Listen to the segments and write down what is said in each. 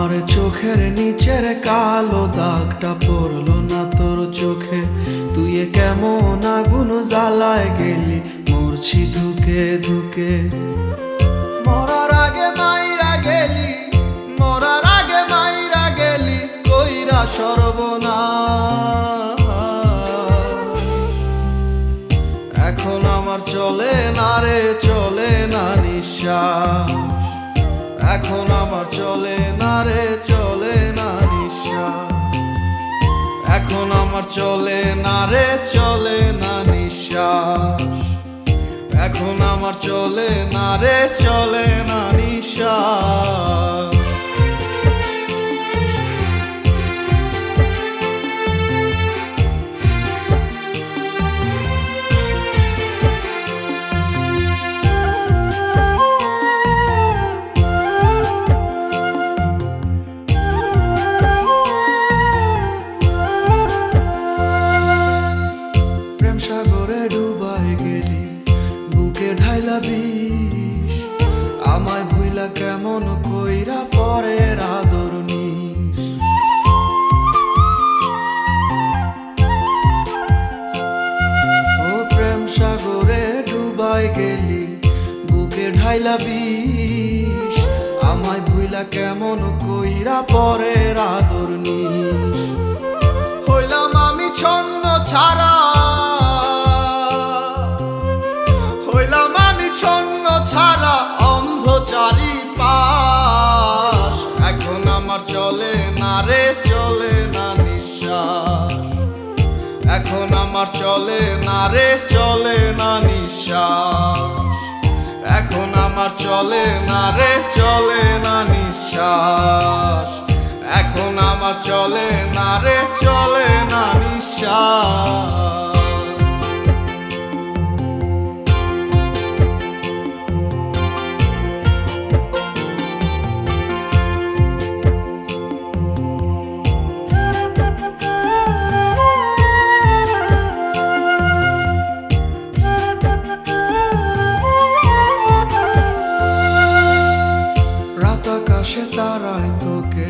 আমার চোখের নিচের কালো দাগটা পড়লো না তোর চোখে। তুই কেমন আগুন জ্বালায় গেলি, মরছি ধুকে ধুকে। মরার আগে মাইরা গেলি, মরার আগে মাইরা গেলি, কইরা সর্বনাশ। এখন আমার চলে না রে, চলে না নিঃশ্বাস। এখন আমার চলে না রে, চলে না নিঃশ্বাস। এখন আমার চলে না রে, চলে না নিঃশ্বাস। এখন আমার চলে না রে, চলে না নিঃশ্বাস। সাগরে ডুবাই গেলি, বুকে ঢাইলা বিষ। আমায় ভুইলা কেমন কইরা পরের আদর নিস। ও প্রেম সাগরে ডুবাই গেলি, বুকে ঢাইলা বিষ। আমায় ভুইলা কেমন কইরা পরের আদর নিস। হইলাম আমি ছন্ন ছাড়া, হইলাম আমি ছন্ন ছাড়া, অন্ধ চারিপাশ। এখন আমার চলে না রে, চলে না নিঃশ্বাস। এখন আমার চলে না রে, চলে না নিঃশ্বাস। এখন আমার চলে না রে, চলে না নিঃশ্বাস। এখন আমার চলে না রে, চলে না নিঃশ্বাস। আকাশে তারায় তোকে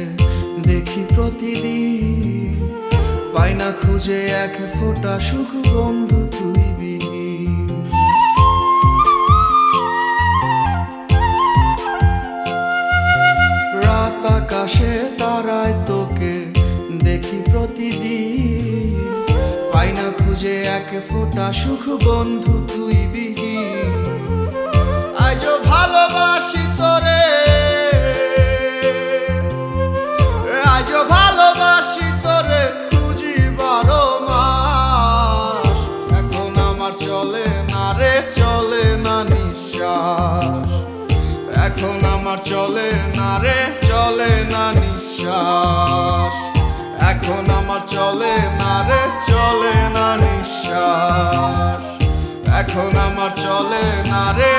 দেখি প্রতিদিন, পাই না খুঁজে এক ফোঁটা সুখ বন্ধু তুই বিহীন। রাত আকাশে তারায় তোকে দেখি প্রতিদিন, পাই না খুঁজে এক ফোঁটা সুখ বন্ধু তুই বিহীন। আজও ভালোবাসি তোরে, আজও ভালোবাসি তোরে, খুঁজি 12 মাস। এখন আমার চলে না রে, চলে না নিঃশ্বাস। এখন আমার চলে না রে, চলে না নিঃশ্বাস। এখন আমার চলে না রে, চলে না নিঃশ্বাস। এখন আমার চলে না রে।